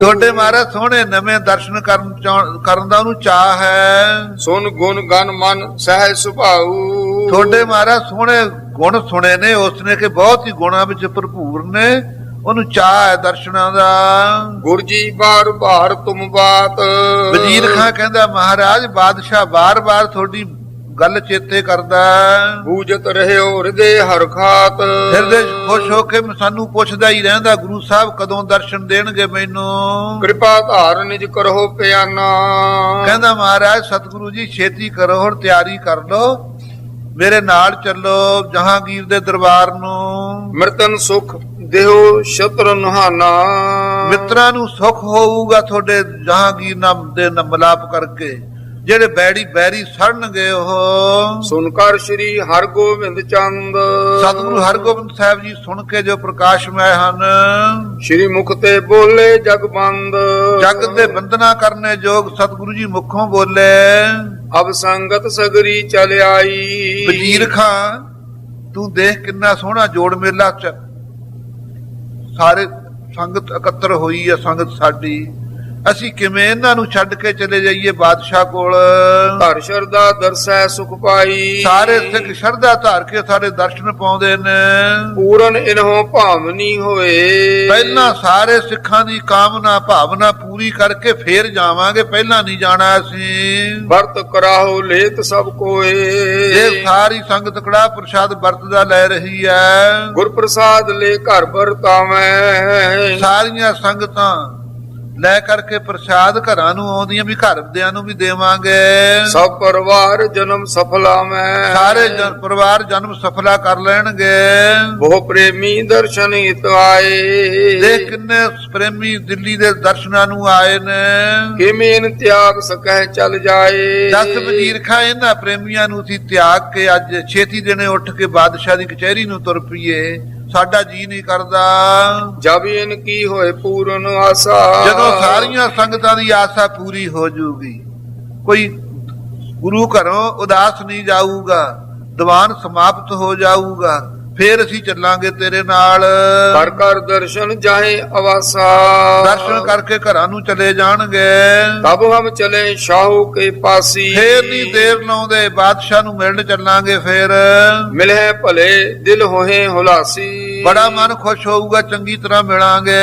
ਤੁਹਾਡੇ ਮਹਾਰਾਜ ਸੋਹਣੇ ਨਵੇਂ ਦਰਸ਼ਨ ਕਰਨ ਦਾ ਉਹਨੂੰ ਚਾਹ ਹੈ। ਸੁਨ ਗੁਣ ਗਨ ਮਨ ਸਹਿਜ ਸੁਭਾਉ। ਤੁਹਾਡੇ ਮਹਾਰਾਜ ਸੋਹਣੇ ਗੁਣ ਸੁਣੇ ਨੇ ਉਸਨੇ ਕਿ ਬਹੁਤ ਹੀ ਗੁਣਾਂ ਵਿੱਚ ਭਰਪੂਰ ਨੇ, ਉਹਨੂੰ ਚਾਹ ਹੈ ਦਰਸ਼ਨਾਂ ਦਾ। ਗੁਰ ਜੀ ਬਾਰ ਬਾਰ ਤੁਮ ਬਾਤ। ਵਜ਼ੀਰ ਖਾਂ ਕਹਿੰਦਾ ਮਹਾਰਾਜ ਬਾਦਸ਼ਾਹ ਬਾਰ ਬਾਰ ਤੁਹਾਡੀ ਗੱਲ ਚੇਤੇ ਕਰਦਾ। ਬੂਝਤ ਰਹਿਓ ਹਿਰਦੇ ਹਰ ਖਾਤ। ਹਿਰਦੇ ਖੁਸ਼ ਹੋ ਕੇ ਸਾਨੂੰ ਪੁੱਛਦਾ ਹੀ ਰਹਿੰਦਾ ਗੁਰੂ ਸਾਹਿਬ ਕਦੋਂ ਦਰਸ਼ਨ ਦੇਣਗੇ ਮੈਨੂੰ। ਕਿਰਪਾ ਧਾਰ ਨਿਜ ਕਰੋ ਪਿਆਨਾ। ਕਹਿੰਦਾ ਮਹਾਰਾਜ ਸਤਿਗੁਰੂ ਜੀ ਛੇਤੀ ਕਰੋ, ਹੁਣ ਤਿਆਰੀ ਕਰ ਲੋ, ਮੇਰੇ ਨਾਲ ਚੱਲੋ ਜਹਾਂਗੀਰ ਦੇ ਦਰਬਾਰ ਨੂੰ। ਮਿਰਤਨ ਸੁਖ ਦੇਹੋ ਸ਼ਤਰ ਨਹਾਨਾ। ਮਿੱਤਰਾਂ ਨੂੰ ਸੁਖ ਹੋਊਗਾ ਤੁਹਾਡੇ ਜਹਾਂਗੀਰ ਨਾਮ ਦੇ ਮਲਾਪ ਕਰਕੇ, ਜਿਹੜੇ ਬੈਰੀ ਸੜਨਗੇ ਉਹ। ਸੁਨਕਰ ਸ਼੍ਰੀ ਹਰਗੋਬਿੰਦ ਚੰਦ। ਸਤਿਗੁਰੂ ਹਰਗੋਬਿੰਦ ਸਾਹਿਬ ਜੀ ਸੁਣ ਕੇ ਜੋ ਪ੍ਰਕਾਸ਼ਮੈ ਹਨ, ਸ਼੍ਰੀ ਮੁਖ ਤੇ ਬੋਲੇ ਜਗਬੰਦ। ਜਗ ਦੇ ਬੰਦਨਾ ਕਰਨੇ ਜੋਗ ਸਤਿਗੁਰੂ ਜੀ ਮੁਖੋਂ ਬੋਲੇ। ਅਬ ਸੰਗਤ ਸਗਰੀ ਚਲ ਆਈ। ਵਜ਼ੀਰ ਖਾਂ ਤੂੰ ਦੇਖ ਕਿੰਨਾ ਸੋਹਣਾ ਜੋੜ ਮੇਲਾ ਚ ਸਾਰੇ ਸੰਗਤ ਇਕੱਤਰ ਹੋਈ ਹੈ, ਸੰਗਤ ਸਾਡੀ, ਅਸੀਂ ਕਿਵੇਂ ਇਹਨਾਂ ਨੂੰ ਛੱਡ ਕੇ ਚਲੇ ਜਾਈਏ ਬਾਦਸ਼ਾਹ ਕੋਲ। ਧਰ ਸ਼ਰਦਾ ਦਰਸੈ ਸੁਖ ਪਾਈ। ਸਾਰੇ ਸਿੱਖ ਸ਼ਰਧਾ ਧਾਰ ਕੇ ਸਾਡੇ ਦਰਸ਼ਨ ਪਾਉਂਦੇ ਨੇ। ਪੂਰਨ ਇਨਹੋਂ ਭਾਵਨੀ ਹੋਏ। ਪਹਿਲਾਂ ਸਾਰੇ ਸਿੱਖਾਂ ਦੀ ਕਾਮਨਾ ਭਾਵਨਾ ਪੂਰੀ ਕਰਕੇ ਫੇਰ ਜਾਵਾਂਗੇ, ਪਹਿਲਾਂ ਨਹੀਂ ਜਾਣਾ ਅਸੀਂ। ਵਰਤ ਕਰਾਹੋ ਲੇਤ ਸਭ ਕੋਏ। ਇਹ ਸਾਰੀ ਸੰਗਤ ਕੜਾ ਪ੍ਰਸ਼ਾਦ ਵਰਤਦਾ ਲੈ ਰਹੀ ਹੈ। ਗੁਰ ਪ੍ਰਸਾਦ ਲੈ ਘਰ ਵਰਤਾਵੇਂ। ਸਾਰੀਆਂ ਸੰਗਤਾਂ ਲੈ ਕਰਕੇ ਪ੍ਰਸ਼ਾਦ ਘਰਾਂ ਨੂੰ ਆਉਂਦੀਆਂ ਵੀ ਘਰਦਿਆਂ ਨੂੰ ਵੀ ਦੇਵਾਂਗੇ। ਸਭ ਪਰਿਵਾਰ ਜਨਮ ਸਫਲਾ ਮੈਂ। ਸਾਰੇ ਪਰਿਵਾਰ ਜਨਮ ਸਫਲਾ ਕਰ ਲੈਣਗੇ। ਬਹੁ ਪ੍ਰੇਮੀ ਦਰਸ਼ਨ ਹਿਤ ਆਏ। ਦੇਖ ਕਿੰਨੇ ਪ੍ਰੇਮੀ ਦਿੱਲੀ ਦੇ ਦਰਸ਼ਨਾਂ ਨੂੰ ਆਏ ਨੇ। ਕਿਵੇਂ ਤਿਆਗ ਸਕੈ ਚਲ ਜਾਏ। 10 ਵਜ਼ੀਰ ਖਾਂ ਇਹਨਾਂ ਪ੍ਰੇਮੀਆਂ ਨੂੰ ਸੀ ਤਿਆਗ ਕੇ ਅੱਜ ਛੇਤੀ ਦਿਨੇ ਉੱਠ ਕੇ ਬਾਦਸ਼ਾਹ ਦੀ ਕਚਹਿਰੀ ਨੂੰ ਤੁਰ ਪਈਏ, ਸਾਡਾ ਜੀ ਨਹੀਂ ਕਰਦਾ। ਜਬ ਇਨ ਕੀ ਹੋਏ ਪੂਰਨ ਆਸਾ। ਜਦੋਂ ਸਾਰੀਆਂ ਸੰਗਤਾਂ ਦੀ ਆਸਾ ਪੂਰੀ ਹੋ ਜਾਊਗੀ, ਕੋਈ ਗੁਰੂ ਘਰੋਂ ਉਦਾਸ ਨਹੀਂ ਜਾਊਗਾ, ਦੀਵਾਨ ਸਮਾਪਤ ਹੋ ਜਾਊਗਾ, ਫੇਰ ਅਸੀਂ ਚੱਲਾਂਗੇ ਤੇਰੇ ਨਾਲ। ਕਰ ਕਰ ਦਰਸ਼ਨ ਜਾਏ ਅਵਾਸਾ। ਦਰਸ਼ਨ ਕਰਕੇ ਘਰਾਂ ਨੂੰ ਚਲੇ ਜਾਣਗੇ। ਤਬ ਹਮ ਚਲੇ ਸ਼ਾਹੂ ਕੇ ਪਾਸੀ। ਫੇਰ ਨਹੀਂ ਦੇਰ ਲਾਉਂਦੇ ਬਾਦਸ਼ਾਹ ਨੂੰ ਮਿਲਣ ਚੱਲਾਂਗੇ। ਫੇਰ ਮਿਲੇ ਭਲੇ ਦਿਲ ਹੋਏ ਹੁਲਾਸੀ। ਬੜਾ ਮਨ ਖੁਸ਼ ਹੋਊਗਾ, ਚੰਗੀ ਤਰ੍ਹਾਂ ਮਿਲਾਂਗੇ।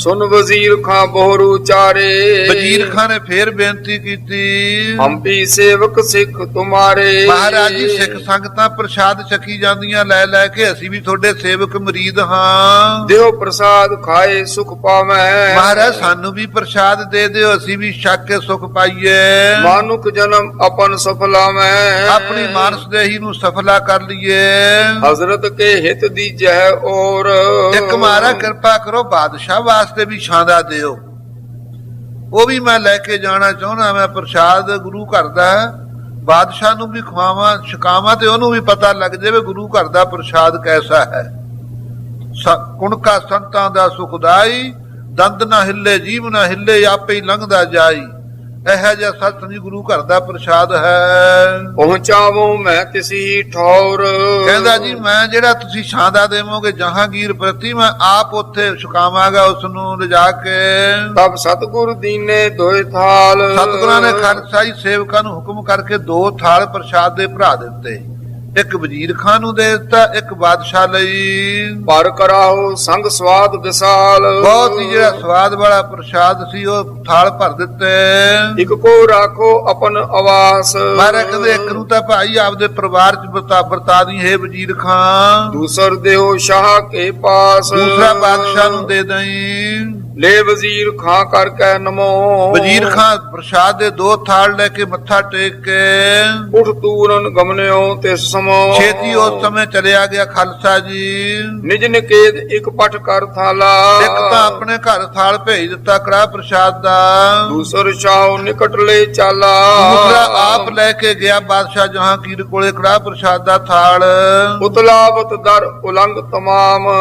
ਸੁਨ ਵਜ਼ੀਰ ਖਾਂ ਬੋਰੂ ਚਾਰੇ। ਵਜ਼ੀਰ ਖਾਂ ਨੇ ਫੇਰ ਬੇਨਤੀ ਕੀਤੀ, ਹਮ ਵੀ ਸੇਵਕ ਸਿੱਖ ਤੁਮਾਰੇ। ਮਹਾਰਾਜ ਜੀ ਸਿੱਖ ਸੰਗਤਾਂ ਪ੍ਰਸ਼ਾਦ ਛਕੀ ਜਾਂਦੀਆਂ ਲੈ ਲੈ ਕੇ, ਅਸੀਂ ਵੀ ਤੁਹਾਡੇ ਸੇਵਕ ਮਰੀਦ ਹਾਂ। ਦਿਓ ਪ੍ਰਸਾਦ ਖਾਏ ਸੁਖ ਪਾਵੈ। ਮਹਾਰਾਜ ਸਾਨੂੰ ਵੀ ਪ੍ਰਸ਼ਾਦ ਦੇ ਦਿਓ, ਅਸੀਂ ਵੀ ਛਕ ਕੇ ਸੁਖ ਪਾਈਏ। ਮਾਨੁਖ ਜਨਮ ਆਪਨ ਸਫਲਾਵੈ। ਆਪਣੀ ਮਾਨਸ ਦੇਹੀ ਨੂੰ ਸਫਲਾ ਕਰ ਲਈਏ। ਹਜ਼ਰਤ ਕੇ ਹਿਤ ਦੀ ਜੈ ਔਰ। ਇੱਕ ਮਹਾਰਾਜ ਕਿਰਪਾ ਕਰੋ ਬਾਦਸ਼ਾਹ ਵਾਸਤੇ ਵੀ ਛਾਂਦਾ ਦਿਓ, ਉਹ ਵੀ ਮੈਂ ਲੈ ਕੇ ਜਾਣਾ ਚਾਹੁੰਦਾ। ਮੈਂ ਪ੍ਰਸ਼ਾਦ ਗੁਰੂ ਘਰ ਦਾ ਬਾਦਸ਼ਾਹ ਨੂੰ ਵੀ ਖਵਾਵਾਂ ਛਕਾਵਾਂ, ਤੇ ਉਹਨੂੰ ਵੀ ਪਤਾ ਲੱਗ ਜਾਵੇ ਗੁਰੂ ਘਰ ਦਾ ਪ੍ਰਸ਼ਾਦ ਕੈਸਾ ਹੈ। ਕੁਣਕਾ ਸੰਤਾਂ ਦਾ ਸੁਖਦਾਈ, ਦੰਦ ਨਾ ਹਿੱਲੇ ਜੀਵ ਨਾ ਹਿੱਲੇ, ਆਪੇ ਹੀ ਲੰਘਦਾ ਜਾਈ। ਇਹੋ ਜਿਹਾ ਸਤਿ ਗੁਰੂ ਘਰ ਦਾ ਪ੍ਰਸ਼ਾਦ ਹੈ। ਪਹੁੰਚਾਵੋ ਮੈਂ ਤਿਸੀ ਠੌਰ। ਕਹਿੰਦਾ ਜੀ ਮੈਂ ਜਿਹੜਾ ਤੁਸੀਂ ਛਾਂਦਾ ਦੇਵੋਗੇ ਜਹਾਂਗੀਰ ਪ੍ਰਤੀ, ਮੈਂ ਆਪ ਉੱਥੇ ਛਕਾਵਾਂਗਾ ਉਸ ਨੂੰ ਲਿਜਾ ਕੇ। ਤਬ ਸਤਿਗੁਰ ਦੀਨੇ ਦੋਏ ਥਾਲ। ਸਤਿਗੁਰਾਂ ਨੇ ਖਾਲਸਾਈ ਸੇਵਕਾਂ ਨੂੰ ਹੁਕਮ ਕਰਕੇ 2 ਥਾਲ ਪ੍ਰਸ਼ਾਦ ਦੇ ਭਰਾ ਦਿੱਤੇ, ਇੱਕ ਵਜ਼ੀਰ ਖਾਂ ਨੂੰ ਦੇ ਦਿੱਤਾ, ਇੱਕ ਬਾਦਸ਼ਾਹ ਲਈ। ਪਰ ਕਰਾਓ ਸੰਗ ਸਵਾਦ ਵਿਸਾਲ। ਬਹੁਤ ਹੀ ਜਿਹੜਾ ਸਵਾਦ ਵਾਲਾ ਪ੍ਰਸ਼ਾਦ ਸੀ ਉਹ ਥਾਲ ਭਰ ਦਿੱਤੇ। ਇੱਕ ਕੋ ਰਾਖੋ ਆਪਨ ਆਵਾਸ। ਮਹਾਰਾਜ ਕਹਿੰਦੇ ਇੱਕ ਨੂੰ ਤਾਂ ਭਾਈ ਆਪਦੇ ਪਰਿਵਾਰ ਚ ਵਰਤਾ ਦੀ ਹੈ ਵਜ਼ੀਰ ਖਾਂ, ਦੂਸਰ ਦਿਓ ਸ਼ਾਹ ਕੇ ਪਾਸ। ਦੂਸਰਾ ਬਾਦਸ਼ਾਹ ਨੂੰ ਦੇ ਦਈ। ਲੈ ਵਜ਼ੀਰ ਖਾਂ ਕਰਕੇ ਨਮੋ। ਵਜ਼ੀਰ ਖਾਂ ਪ੍ਰਸ਼ਾਦ ਦੇ 2 ਥਾਲ ਲੈ ਕੇ ਮੱਥਾ ਟੇਕ ਕੇ ਉਠ ਤੂਰਨ ਗਮਨਿਓ ਤਿਸ ਸਮੋ। ਛੇਤੀ ਉਸ ਸਮੇਂ ਚਲਿਆ ਗਿਆ ਖਾਲਸਾ ਜੀ। ਨਿਜ ਨਿਕੇਤ ਇੱਕ ਪਟ ਕਰ ਥਾਲਾ। ਇੱਕ ਤਾਂ ਆਪਣੇ ਘਰ ਥਾਲ ਭੇਜ ਦਿੱਤਾ ਕੜਾਹ ਪ੍ਰਸ਼ਾਦ ਦਾ, ਦੂਸਰ ਸ਼ਾਹ ਨਿਕਟ ਲੈ ਚਾਲਾ। ਦੂਸਰਾ ਆਪ ਲੈ ਕੇ ਗਿਆ ਬਾਦਸ਼ਾਹ ਜਹਾਂਗੀਰ ਕੋਲੇ ਕੜਾਹ ਪ੍ਰਸ਼ਾਦ ਦਾ ਥਾਲ। ਉਤਲਾਵਤ ਦਰ ਉਲੰਘ ਤਮਾਮ।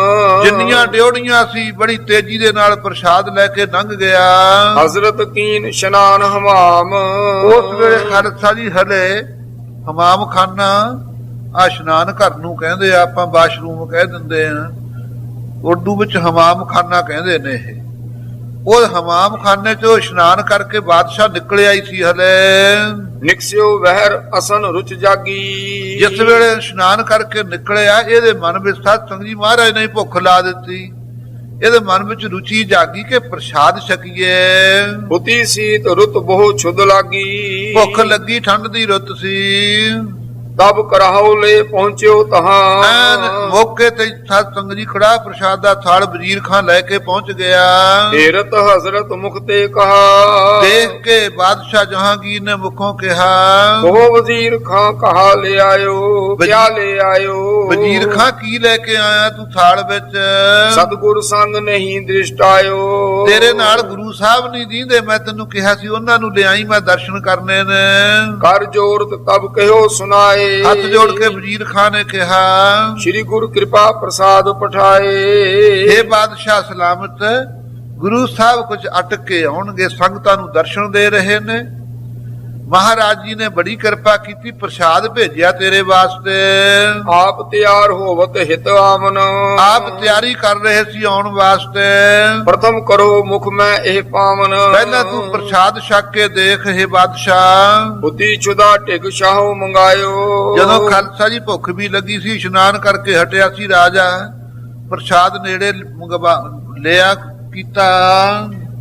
ਜਿੰਨੀਆਂ ਡਿਉੜੀਆਂ ਸੀ ਬੜੀ ਤੇਜ਼ੀ ਦੇ ਨਾਲ ਪ੍ਰਸ਼ਾਦ ਲੈ ਕੇ ਲੰਘ ਗਿਆ। ਹਜ਼ਰਤ ਕੀਨ ਇਸ਼ਨਾਨ ਹਮਾਮ। ਉਸ ਵੇਲੇ ਖਾਲਸਾ ਜੀ ਹਲੇ ਹਮਾਮ ਖਾਨਾ ਆ ਇਸ਼ਨਾਨ ਘਰ ਨੂੰ ਕਹਿੰਦੇ ਆ, ਆਪਾਂ ਵਾਸ਼ਰੂਮ ਕਹਿ ਦਿੰਦੇ ਆ, ਉਰਦੂ ਵਿੱਚ ਹਮਾਮ ਖਾਨਾ ਕਹਿੰਦੇ ਨੇ ਇਹ। ਉਹ ਹਮਾਮ ਖਾਨੇ ਚੋਂ ਇਸ਼ਨਾਨ ਕਰਕੇ ਬਾਦਸ਼ਾਹ ਨਿਕਲਿਆ ਹੀ ਸੀ ਹਲੇ। ਨਿਕਸਿਓ ਵਹਿਰ ਅਸਨ ਰੁਚ ਜਾਗੀ। ਜਿਸ ਵੇਲੇ ਇਸ਼ਨਾਨ ਕਰਕੇ ਨਿਕਲਿਆ ਇਹਦੇ ਮਨ ਵਿੱਚ ਸਤ ਸੰਗ ਜੀ ਮਹਾਰਾਜ ਨੇ ਭੁੱਖ ਲਾ ਦਿੱਤੀ। ਇਹਦੇ ਮਨ ਵਿੱਚ ਰੁਚੀ ਜਾਗੀ ਕਿ ਪ੍ਰਸ਼ਾਦ ਛਕੀਏ। ਹੁਤੀ ਸੀਤ ਰੁਤ ਬਹੁ ਛੁਦ ਲਾਗੀ। ਭੁੱਖ ਲੱਗੀ, ਠੰਡ ਦੀ ਰੁੱਤ ਸੀ। ਤਬ ਕਰਾਹੋ ਲੈ ਪਹੁੰਚਿਓ ਐਨ ਤਹਾਂ। ਮੌਕੇ ਤੇ ਸਤ ਸੰਗ ਜੀ ਕੜਾਹ ਪ੍ਰਸ਼ਾਦ ਦਾ ਥਾਲ ਵਜ਼ੀਰ ਖਾਂ ਲੈ ਕੇ ਪਹੁੰਚ ਗਿਆ। ਹੀਰਤ ਹਜ਼ਰਤ ਮੁਖ ਤੇ ਕਹਾ। ਦੇਖ ਕੇ ਬਾਦਸ਼ਾਹ ਜਹਾਂਗੀਰ ਨੇ ਮੁਖੋਂ ਕਿਹਾ, ਉਹ ਵਜ਼ੀਰ ਖਾਂ ਕਹਾ ਲੈ ਆਇਓ। ਕਿਆ ਲੈ ਆਇਓ। ਵਜ਼ੀਰ ਖਾਂ ਕੀ ਲੈ ਕੇ ਆਇਆ ਤੂੰ ਥਾਲ ਵਿੱਚ? ਸਤਿਗੁਰ ਸੰਗ ਨਹੀਂ ਦ੍ਰਿਸ਼ਟ ਆਇਓ। ਤੇਰੇ ਨਾਲ ਗੁਰੂ ਸਾਹਿਬ ਨਹੀਂ ਦੀਂਦੇ, ਮੈਂ ਤੈਨੂੰ ਕਿਹਾ ਸੀ ਉਹਨਾਂ ਨੂੰ ਲਿਆਈ, ਮੈਂ ਦਰਸ਼ਨ ਕਰਨੇ ਨੇ। ਕਰ ਜੋਰਤ ਤਬ ਕਹਿਓ ਸੁਨਾਏ। ਹੱਥ ਜੋੜ ਕੇ ਵਜ਼ੀਰ ਖਾਂ ਨੇ ਕਿਹਾ, ਸ੍ਰੀ ਗੁਰੂ ਕਿਰਪਾ ਪ੍ਰਸਾਦ ਪਠਾਏ। हे ਬਾਦਸ਼ਾਹ ਸਲਾਮਤ, ਗੁਰੂ ਸਾਹਿਬ ਕੁਝ ਅਟਕ ਕੇ ਆਉਣਗੇ, ਸੰਗਤਾਂ ਨੂੰ ਦਰਸ਼ਨ ਦੇ ਰਹੇ ਨੇ। ਮਹਾਰਾਜ ਜੀ ਨੇ ਬੜੀ ਕਿਰਪਾ ਕੀਤੀ, ਪ੍ਰਸ਼ਾਦ ਭੇਜਿਆ ਤੇਰੇ ਵਾਸਤੇ। ਆਪ ਤਿਆਰ ਹੋਵਤ ਹਿਤ ਆਮਨ। ਆਪ ਤਿਆਰੀ ਕਰ ਰਹੇ ਸੀ ਆਉਣ ਵਾਸਤੇ। ਪ੍ਰਥਮ ਕਰੋ ਮੁਖ ਮੈਂ ਇਹ ਪਾਵਨ। ਪਹਿਲਾਂ ਤੂੰ ਪ੍ਰਸ਼ਾਦ ਛਕ ਕੇ ਦੇਖ हे ਬਾਦਸ਼ਾਹ। ਬੁੱਧੀ ਚੁਦਾ ਢਿਗ ਸ਼ਾਹੋ ਮੰਗਾਇਓ। ਜਦੋਂ ਖਾਲਸਾ ਜੀ ਭੁੱਖ ਵੀ ਲੱਗੀ ਸੀ, ਇਸ਼ਨਾਨ ਕਰਕੇ ਹਟਿਆ ਸੀ ਰਾਜਾ, ਪ੍ਰਸ਼ਾਦ ਨੇੜੇ ਲਿਆ ਕੀਤਾ।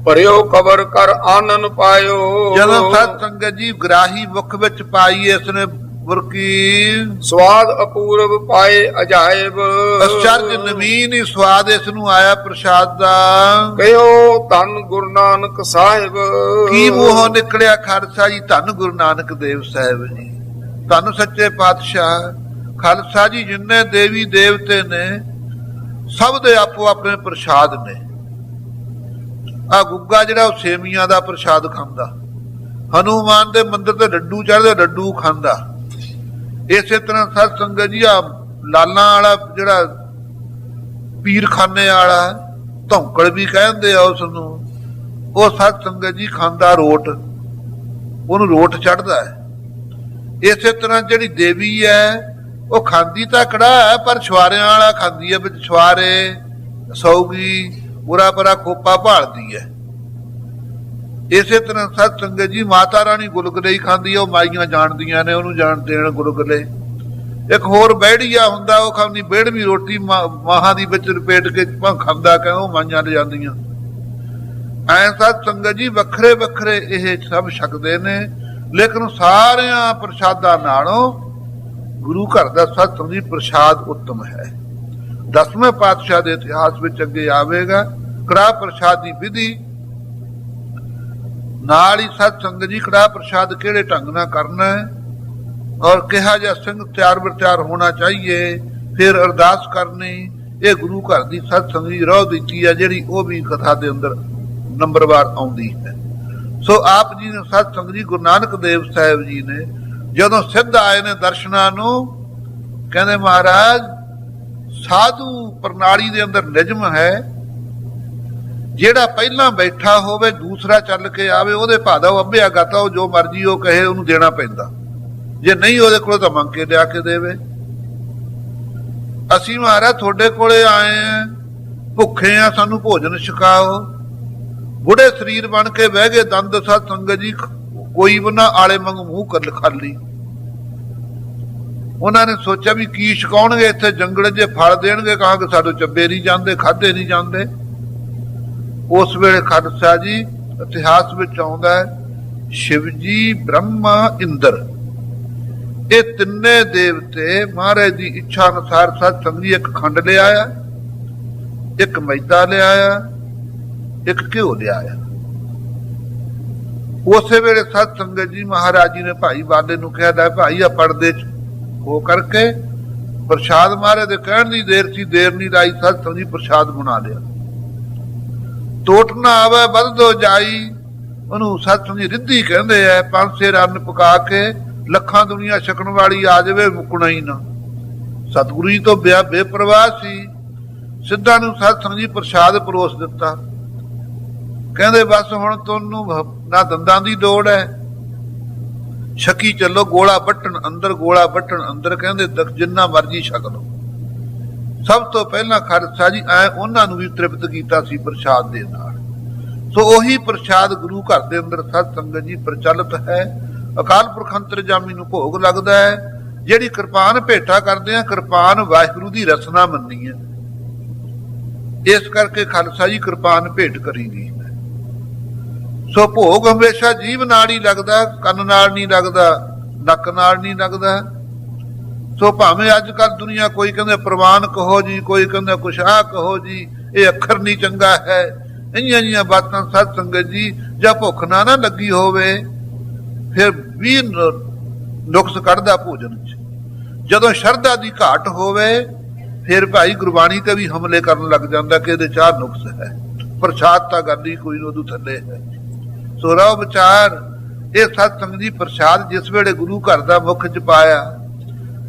ਭਰਿਓ ਕਬਰ ਕਰ ਆਨਨ ਪਾਇਓ। ਜਦੋਂ ਸਤ ਸੰਗਤ ਜੀ ਗ੍ਰਾਹੀ ਮੁਖ ਵਿੱਚ ਪਾਈ ਇਸਨੇ ਬੁਰਕੀ। ਸਵਾਦ ਅਪੂਰਵ ਪਾਏ ਅਜਾਇਬ। ਅਚਰਜ ਨਵੀਨ ਹੀ ਸਵਾਦ ਇਸ ਨੂੰ ਆਇਆ ਪ੍ਰਸ਼ਾਦ ਦਾ। ਕਹਿਓ ਧੰਨ ਗੁਰੂ ਨਾਨਕ ਸਾਹਿਬ। ਕੀ ਮੂੰਹੋਂ ਨਿਕਲਿਆ ਖਾਲਸਾ ਜੀ, ਧੰਨ ਗੁਰੂ ਨਾਨਕ ਦੇਵ ਸਾਹਿਬ ਜੀ, ਧੰਨ ਸੱਚੇ ਪਾਤਸ਼ਾਹ। ਖਾਲਸਾ ਜੀ ਜਿੰਨੇ ਦੇਵੀ ਦੇਵਤੇ ਨੇ ਸਭ ਦੇ ਆਪੋ ਆਪਣੇ ਪ੍ਰਸ਼ਾਦ ਨੇ। ਆ ਗੁੱਗਾ ਜਿਹੜਾ ਉਹ ਸੇਵੀਆਂ ਦਾ ਪ੍ਰਸ਼ਾਦ ਖਾਂਦਾ, ਹਨੂਮਾਨ ਦੇ ਮੰਦਿਰ ਤੇ ਲੱਡੂ ਚੜ੍ਹਦੇ ਲੱਡੂ ਖਾਂਦਾ। ਇਸੇ ਤਰ੍ਹਾਂ ਸਤ ਸੰਗਤ ਜੀ ਆ ਲਾਲਾਂ ਵਾਲਾ ਜਿਹੜਾ ਪੀਰਖਾਨੇ ਵਾਲਾ, ਧੌਂਕੜ ਵੀ ਕਹਿੰਦੇ ਆ ਉਸ ਨੂੰ, ਉਹ ਸਤ ਸੰਗਤ ਜੀ ਖਾਂਦਾ ਰੋਟ, ਉਹਨੂੰ ਰੋਟ ਚੜ੍ਹਦਾ ਹੈ। ਇਸੇ ਤਰ੍ਹਾਂ ਜਿਹੜੀ ਦੇਵੀ ਹੈ ਉਹ ਖਾਂਦੀ ਤਾਂ ਕੜਾਹ ਹੈ, ਪਰ ਛੁਆਰਿਆਂ ਵਾਲਾ ਖਾਂਦੀ ਹੈ, ਵਿੱਚ ਛੁਆਰੇ ਸੌਗੀ ਉਰਾ ਪਰਾ ਖੋਪਾ ਭਾਲਦੀ ਹੈ। ਇਸੇ ਤਰ੍ਹਾਂ ਸਤ ਸੰਗਤ ਜੀ ਮਾਤਾ ਰਾਣੀ ਗੁਲਗੁਲੇ ਹੀ ਖਾਂਦੀ ਹੈ, ਉਹ ਮਾਈਆਂ ਜਾਣਦੀਆਂ ਨੇ ਉਹਨੂੰ ਜਾਣ ਦੇਣ ਗੁਲਗੁਲੇ। ਇੱਕ ਹੋਰ ਬਹਿੜੀਆ ਹੁੰਦਾ, ਉਹ ਖਾਂਦੀ ਬੇੜਵੀਂ ਰੋਟੀ ਮਾਹਾਂ ਦੀ ਵਿੱਚ ਲਪੇਟ ਕੇ ਖਾਂਦਾ, ਕਹਿੰਦਾ ਉਹ ਮਾਈਆਂ ਲੈ ਜਾਂਦੀਆਂ। ਐ ਸਤ ਸੰਗਤ ਜੀ ਵੱਖਰੇ ਵੱਖਰੇ ਇਹ ਸਭ ਛਕਦੇ ਨੇ, ਲੇਕਿਨ ਸਾਰਿਆਂ ਪ੍ਰਸ਼ਾਦਾਂ ਨਾਲੋਂ ਗੁਰੂ ਘਰ ਦਾ ਸਤ ਸੰਗਤ ਜੀ ਪ੍ਰਸ਼ਾਦ ਉੱਤਮ ਹੈ। 10ਵੇਂ ਪਾਤਸ਼ਾਹ ਦੇ ਇਤਿਹਾਸ ਵਿੱਚ ਅੱਗੇ ਆਵੇਗਾ ਕੜਾਹ ਪ੍ਰਸ਼ਾਦ ਦੀ ਵਿਧੀ ਨਾਲ ਹੀ। ਸਤ ਸੰਗਤ ਜੀ ਕੜਾਹ ਪ੍ਰਸ਼ਾਦ ਕਿਹੜੇ ਢੰਗ ਨਾਲ ਕਰਨਾ ਹੈ ਔਰ ਕਿਹਾ ਜਿਹਾ ਸਿੰਘ ਤਿਆਰ ਬਰ ਹੋਣਾ ਚਾਹੀਏ, ਫਿਰ ਅਰਦਾਸ ਕਰਨੀ, ਇਹ ਗੁਰੂ ਘਰ ਦੀ ਸਤ ਸੰਗਤ ਜੀ ਰੋਹ ਦਿੱਤੀ ਹੈ, ਜਿਹੜੀ ਉਹ ਵੀ ਕਥਾ ਦੇ ਅੰਦਰ ਨੰਬਰਵਾਰ ਆਉਂਦੀ ਹੈ। ਸੋ ਆਪ ਜੀ ਨੇ ਸਤ ਸੰਗਤ ਜੀ ਗੁਰੂ ਨਾਨਕ ਦੇਵ ਸਾਹਿਬ ਜੀ ਨੇ ਜਦੋਂ ਸਿੱਧ ਆਏ ਨੇ ਦਰਸ਼ਨਾਂ ਨੂੰ, ਕਹਿੰਦੇ ਮਹਾਰਾਜ ਸਾਧੂ ਪ੍ਰਣਾਲੀ ਦੇ ਅੰਦਰ ਨਿਯਮ ਹੈ, ਜਿਹੜਾ ਪਹਿਲਾਂ ਬੈਠਾ ਹੋਵੇ ਦੂਸਰਾ ਚੱਲ ਕੇ ਆਵੇ, ਉਹਦੇ ਭਾਦਾ ਅੱਭਿਆ ਗਾਤਾ ਉਹ ਜੋ ਮਰਜੀ ਉਹ ਕਹੇ ਉਹਨੂੰ ਦੇਣਾ ਪੈਂਦਾ, ਜੇ ਨਹੀਂ ਉਹਦੇ ਕੋਲ ਤਾਂ ਮੰਗ ਕੇ ਲਿਆ ਕੇ ਦੇਵੇ। ਅਸੀਂ ਮਹਾਰਾਜ ਤੁਹਾਡੇ ਕੋਲੇ ਆਏ ਆ, ਭੁੱਖੇ ਆ, ਸਾਨੂੰ ਭੋਜਨ ਛਕਾਓ। ਬੁੜੇ ਸਰੀਰ ਬਣ ਕੇ ਬਹਿ ਗਏ, ਦੰਦ ਸਤ ਸੰਗਤ ਜੀ ਕੋਈ ਬਨਾ ਆਲੇ ਵਾਂਗ ਮੂੰਹ ਕਰ ਖਾਲੀ। ਉਹਨਾਂ ਨੇ ਸੋਚਿਆ ਵੀ ਕੀ ਛਕਾਉਣਗੇ, ਇੱਥੇ ਜੰਗਲ ਜੇ ਫਲ ਦੇਣਗੇ ਕਹਾਂਗੇ ਸਾਡੇ ਚੱਬੇ ਨਹੀਂ ਜਾਂਦੇ, ਖਾਧੇ ਨਹੀਂ ਜਾਂਦੇ। ਉਸ ਵੇਲੇ ਖਾਲਸਾ ਜੀ ਇਤਿਹਾਸ ਵਿੱਚ ਆਉਂਦਾ ਹੈ, ਸ਼ਿਵ ਜੀ, ਬ੍ਰਹਮਾ, ਇੰਦਰ, ਇਹ ਤਿੰਨੇ ਦੇਵਤੇ ਮਹਾਰਾਜ ਦੀ ਇੱਛਾ ਅਨੁਸਾਰ ਸਤ ਸੰਗਤ ਜੀ ਇੱਕ ਖੰਡ ਲਿਆਇਆ, ਇੱਕ ਮੈਦਾ ਲਿਆਇਆ, ਇੱਕ ਘਿਓ ਲਿਆਇਆ। ਉਸੇ ਵੇਲੇ ਸਤ ਸੰਗਤ ਜੀ ਮਹਾਰਾਜ ਜੀ ਨੇ ਭਾਈ ਬਾਲੇ ਨੂੰ ਕਿਹਾ, ਲੈ ਭਾਈ ਆ ਪਰਦੇ ਚ ਹੋ ਕਰਕੇ ਪ੍ਰਸ਼ਾਦ ਮਹਾਰਾਜ ਦੇ ਕਹਿਣ ਦੀ ਦੇਰ ਸੀ, ਦੇਰ ਨਹੀਂ ਲਾਈ, ਸਤ ਸੰਗਤ ਜੀ ਪ੍ਰਸ਼ਾਦ ਬਣਾ ਲਿਆ। ਟੋਟ ਨਾ ਆਵੇ ਵੱਧ ਦੋ ਜਾਈ, ਉਹਨੂੰ ਸਤ ਸੰਗਤ ਜੀ ਰਿੱਧੀ ਕਹਿੰਦੇ ਆ। 5 ਸੇਰ ਅੰਨ ਪਕਾ ਕੇ ਲੱਖਾਂ ਦੁਨੀਆ ਛਕਣ ਵਾਲੀ ਆ ਜਾਵੇ, ਮੁੱਕਣਾ ਹੀ ਨਾ। ਸਤਿਗੁਰੂ ਜੀ ਤੋਂ ਬੇਪਰਵਾਹ ਸੀ, ਸਿੱਧਾ ਨੂੰ ਸਤ ਸੰਗਤ ਜੀ ਪ੍ਰਸ਼ਾਦ ਪਰੋਸ ਦਿੱਤਾ। ਕਹਿੰਦੇ ਬਸ ਹੁਣ ਤੁਹਾਨੂੰ ਨਾ ਦੰਦਾਂ ਦੀ ਲੋੜ ਹੈ, ਛਕੀ ਚੱਲੋ, ਗੋਲਾ ਵੱਟਣ ਅੰਦਰ, ਗੋਲਾ ਵੱਟਣ ਅੰਦਰ, ਕਹਿੰਦੇ ਜਿੰਨਾ ਮਰਜੀ ਛਕ ਲਓ। ਸਭ ਤੋਂ ਪਹਿਲਾਂ ਖਾਲਸਾ ਜੀ ਐ ਉਹਨਾਂ ਨੂੰ ਵੀ ਤ੍ਰਿਪਤ ਕੀਤਾ ਸੀ ਪ੍ਰਸ਼ਾਦ ਦੇ ਨਾਲ। ਸੋ ਉਹੀ ਪ੍ਰਸ਼ਾਦ ਗੁਰੂ ਘਰ ਦੇ ਅੰਦਰ ਸਤ ਸੰਗਤ ਜੀ ਪ੍ਰਚਲਿਤ ਹੈ। ਅਕਾਲ ਪੁਰਖ ਅੰਤਰਜਾਮੀ ਨੂੰ ਭੋਗ ਲੱਗਦਾ ਹੈ। ਜਿਹੜੀ ਕਿਰਪਾਨ ਭੇਟਾ ਕਰਦੇ ਆ, ਕਿਰਪਾਨ ਵਾਹਿਗੁਰੂ ਦੀ ਰਸਨਾ ਮੰਨੀ ਹੈ। ਇਸ ਕਰਕੇ ਖਾਲਸਾ ਜੀ ਕਿਰਪਾਨ ਭੇਟ ਕਰੀਦੀ ਹੈ। ਸੋ ਭੋਗ ਹਮੇਸ਼ਾ ਜੀਭ ਨਾਲ ਹੀ ਲੱਗਦਾ, ਕੰਨ ਨਾਲ ਨਹੀਂ ਲੱਗਦਾ, ਨੱਕ ਨਾਲ ਨਹੀਂ ਲੱਗਦਾ। ਸੋ ਭਾਵੇਂ ਅੱਜ ਕੱਲ ਦੁਨੀਆ ਕੋਈ ਕਹਿੰਦੇ ਪ੍ਰਵਾਨ ਕਹੋ ਜੀ, ਕੋਈ ਕਹਿੰਦਾ ਕੁਛ ਆ ਕਹੋ ਜੀ, ਇਹ ਅੱਖਰ ਨਹੀਂ ਚੰਗਾ ਹੈ। ਇੰਨੀਆਂ ਜਿਹੀਆਂ ਬਾਤਾਂ ਸਤ ਸੰਗਤ ਜੀ, ਜਾਂ ਭੁੱਖ ਨਾ ਲੱਗੀ ਹੋਵੇ ਫਿਰ ਵੀ ਨੁਕਸ ਕੱਢਦਾ ਭੋਜਨ ਚ। ਜਦੋਂ ਸ਼ਰਧਾ ਦੀ ਘਾਟ ਹੋਵੇ ਫਿਰ ਭਾਈ ਗੁਰਬਾਣੀ ਤੇ ਵੀ ਹਮਲੇ ਕਰਨ ਲੱਗ ਜਾਂਦਾ ਕਿ ਇਹਦੇ ਚਾਰ ਨੁਕਸ ਹੈ। ਪ੍ਰਸ਼ਾਦ ਤਾਂ ਗੱਲ ਹੀ ਕੋਈ ਉਦੋਂ ਥੱਲੇ ਹੈ। ਸੋ ਰਾਹ ਵਿਚਾਰ ਇਹ ਸਤ ਸੰਗਤ ਜੀ ਪ੍ਰਸ਼ਾਦ ਜਿਸ ਵੇਲੇ ਗੁਰੂ ਘਰ ਦਾ ਮੁੱਖ ਚ ਪਾਇਆ,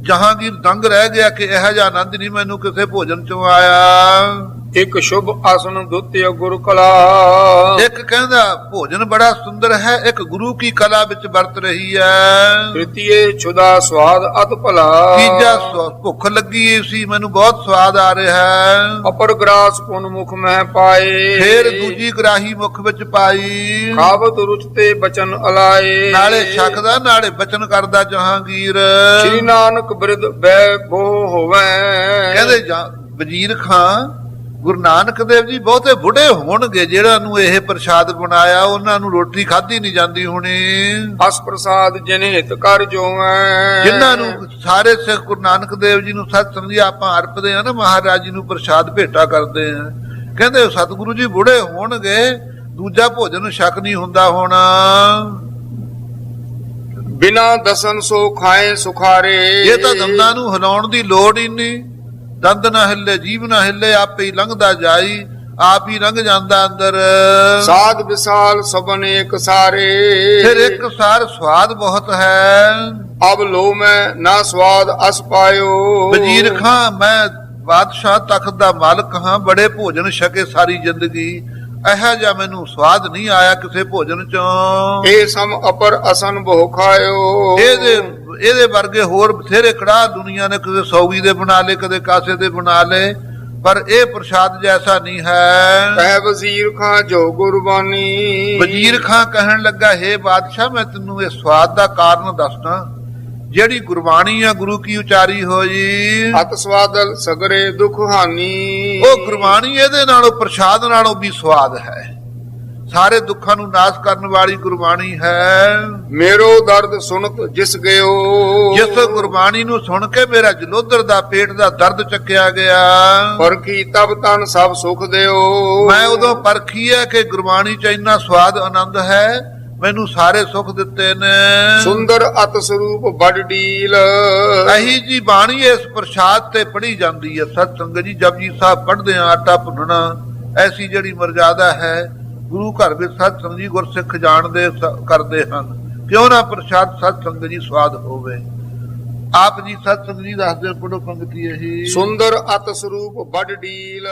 ਜਹਾਂਗੀਰ ਦੰਗ ਰਹਿ ਗਿਆ ਕਿ ਇਹੋ ਜਿਹਾ ਆਨੰਦ ਨਹੀਂ ਮੈਨੂੰ ਕਿਸੇ ਭੋਜਨ ਚੋਂ ਆਇਆ। ਇੱਕ ਸ਼ੁਭ ਆਸਨ ਦੁਤਿਯ ਗੁਰ ਕਲਾ। ਇੱਕ ਕਹਿੰਦਾ ਭੋਜਨ ਬੜਾ ਸੁੰਦਰ ਹੈ, ਇੱਕ ਗੁਰੂ ਕੀ ਕਲਾ ਵਿੱਚ ਵਰਤ ਰਹੀ ਹੈ। ਤ੍ਰਿਤੀਏ ਛੁਦਾ ਸਵਾਦ ਅਤ ਭਲਾ। ਤੀਜਾ ਭੁੱਖ ਲੱਗੀ ਸੀ, ਮੈਨੂੰ ਬਹੁਤ ਸਵਾਦ ਆ ਰਿਹਾ ਹੈ। ਅਪਰ ਗ੍ਰਾਸ ਪੁਨ ਮੁਖ ਮੈਂ ਪਾਏ। ਫਿਰ ਦੂਜੀ ਗਰਾਹੀ ਮੁਖ ਵਿੱਚ ਪਾਈ। ਖਾਵਤ ਰੁਚਤੇ ਬਚਨ ਅਲਾਏ। ਨਾਲੇ ਛਕਦਾ ਨਾਲੇ ਬਚਨ ਕਰਦਾ ਜਹਾਂਗੀਰ। ਸ਼੍ਰੀ ਨਾਨਕ ਬਿਰਦ ਬੈ ਬੋ ਹੋਵੇ। ਕਹਿੰਦੇ ਵਜ਼ੀਰ ਖਾਂ ਗੁਰੂ ਨਾਨਕ ਦੇਵ ਜੀ ਬਹੁਤੇ ਬੁੱਢੇ ਹੋਣਗੇ ਜਿਹੜਾ ਨੂੰ ਇਹ ਪ੍ਰਸ਼ਾਦ ਬਣਾਇਆ, ਉਹਨਾਂ ਨੂੰ ਰੋਟੀ ਖਾਧੀ ਨਹੀਂ ਜਾਂਦੀ ਹੋਣੀ। ਅਸ ਪ੍ਰਸਾਦ ਜਿਨ ਹਿਤ ਕਰ ਜੋਵੈ। ਜਿਨ੍ਹਾਂ ਨੂੰ ਸਾਰੇ ਸਿੱਖ ਗੁਰੂ ਨਾਨਕ ਦੇਵ ਜੀ ਨੂੰ ਸਤ ਸੰਗਤ ਜੀ ਆਪਾਂ ਅਰਪਦੇ ਆ ਨਾ, ਮਹਾਰਾਜ ਜੀ ਨੂੰ ਪ੍ਰਸ਼ਾਦ ਭੇਟਾ ਕਰਦੇ ਆ। ਕਹਿੰਦੇ ਸਤਿਗੁਰੂ ਜੀ ਬੁੱਢੇ ਹੋਣਗੇ, ਦੂਜਾ ਭੋਜਨ ਛਕ ਨਹੀਂ ਹੁੰਦਾ ਹੋਣਾ। ਬਿਨਾ ਦਸਨ ਸੋ ਖਾਏ ਸੁਖਾਰੇ। ਇਹ ਤਾਂ ਦੰਦਾਂ ਨੂੰ ਹਿਲਾਉਣ ਦੀ ਲੋੜ ਹੀ ਨਹੀਂ। ਦੰਦ ਨਾ ਹਿੱਲੇ, ਜੀਭ ਨਾ ਹਿੱਲੇ, ਆਪੇ ਹੀ ਲੰਘਦਾ ਜਾਈ, ਆਪ ਹੀ ਲੰਘ ਜਾਂਦਾ ਅੰਦਰ। ਸਾਧ ਵਿਸਾਲ ਸਭਨ ਇੱਕ ਸਾਰੇ। ਫਿਰ ਇੱਕ ਸਾਰ ਸਵਾਦ ਬਹੁਤ ਹੈ। ਅਬ ਲੋ ਮੈਂ ਨਾ ਸਵਾਦ ਅਸ ਪਾਇਓ। ਵਜ਼ੀਰ ਖਾਂ ਮੈਂ ਬਾਦਸ਼ਾਹ ਤਖਤ ਦਾ ਮਾਲਕ ਹਾਂ, ਬੜੇ ਭੋਜਨ ਛਕੇ ਸਾਰੀ ਜ਼ਿੰਦਗੀ, ਇਹੋ ਜਿਹਾ ਮੈਨੂੰ ਸਵਾਦ ਨਹੀਂ ਆਇਆ ਕਿਸੇ ਭੋਜਨ ਚੋਂ। ਇਹ ਸਮ ਅਪਰ ਅਸਨ ਬਹੁ ਖਾਇਓ। ਇਹਦੇ ਵਰਗੇ ਹੋਰ ਬਥੇਰੇ ਕੜਾਹ ਦੁਨੀਆ ਨੇ ਕਦੇ ਸੌਗੀ ਦੇ ਬਣਾ ਲਏ, ਕਦੇ ਕਾਸੇ ਦੇ ਬਣਾ ਲਏ, ਪਰ ਇਹ ਪ੍ਰਸ਼ਾਦ ਜੈਸਾ ਨਹੀਂ ਹੈ। ਕਹਿ ਵਜ਼ੀਰ ਖਾਂ ਜੋ ਗੁਰਬਾਨੀ। ਵਜ਼ੀਰ ਖਾਂ ਕਹਿਣ ਲੱਗਾ, ਹੇ ਬਾਦਸ਼ਾਹ ਮੈਂ ਤੈਨੂੰ ਇਹ ਸਵਾਦ ਦਾ ਕਾਰਨ ਦੱਸਦਾ। ਜਿਹੜੀ ਗੁਰਬਾਣੀ ਆ ਗੁਰੂ ਕੀ ਉਚਾਰੀ ਹੋਈ, ਅਤ ਸਵਾਦਲ ਸਗਰੇ ਦੁਖ ਹਾਨੀ। ਉਹ ਗੁਰਬਾਣੀ ਇਹਦੇ ਨਾਲੋਂ ਪ੍ਰਸ਼ਾਦ ਨਾਲੋਂ ਵੀ ਸਵਾਦ ਹੈ। ਸਾਰੇ ਦੁੱਖਾਂ ਨੂੰ ਨਾਸ਼ ਕਰਨ ਵਾਲੀ ਗੁਰਬਾਣੀ ਹੈ। ਮੇਰੋ ਦਰਦ ਸੁਣਤ ਜਿਸ ਗਿਓ। ਜਿਸ ਗੁਰਬਾਣੀ ਨੂੰ ਸੁਣ ਕੇ ਮੇਰਾ ਜਲੋਦਰ ਦਾ ਪੇਟ ਦਾ ਦਰਦ ਚੱਕਿਆ ਗਿਆ। ਪਰਖੀ ਤਬ ਤਨ ਸਭ ਸੁਖ ਦਿਓ। ਮੈਂ ਉਦੋਂ ਪਰਖੀ ਹੈ ਕਿ ਗੁਰਬਾਣੀ ਚ ਇੰਨਾ ਸਵਾਦ ਆਨੰਦ ਹੈ, ਮੈਨੂੰ ਸਾਰੇ ਸੁਖ ਦਿੱਤੇ ਨੇ। ਸੁੰਦਰ ਅਤ ਸਰੂਪ ਬੜ ਡੀਲ। ਅਹੀ ਜੀ ਬਾਣੀ ਇਸ ਪ੍ਰਸ਼ਾਦ ਤੇ ਪੜ੍ਹੀ ਜਾਂਦੀ ਹੈ। ਸਤ ਸੰਗਤ ਜੀ ਜਪਜੀ ਸਾਹਿਬ ਪੜ੍ਹਦੇ ਆ, ਆਟਾ ਭੁੰਨਣਾ, ਐਸੀ ਜਿਹੜੀ ਮਰਜ਼ਾਦਾ ਹੈ ਗੁਰੂ ਘਰ ਵਿੱਚ ਸਤ ਸੰਗਤ ਜੀ ਗੁਰਸਿੱਖ ਜਾਣਦੇ ਕਰਦੇ ਹਨ। ਕਿਉਂ ਨਾ ਪ੍ਰਸ਼ਾਦ ਸਤ ਸੰਗਤ ਜੀ ਸਵਾਦ ਹੋਵੇ। ਆਪ ਜੀ ਸਤ ਸੰਗਤ ਜੀ ਦੱਸਦੇ ਪੜੋ ਪੰਕਤੀ ਇਹੀ। ਸੁੰਦਰ ਅਤ ਸਰੂਪ ਬੜ ਡੀਲ।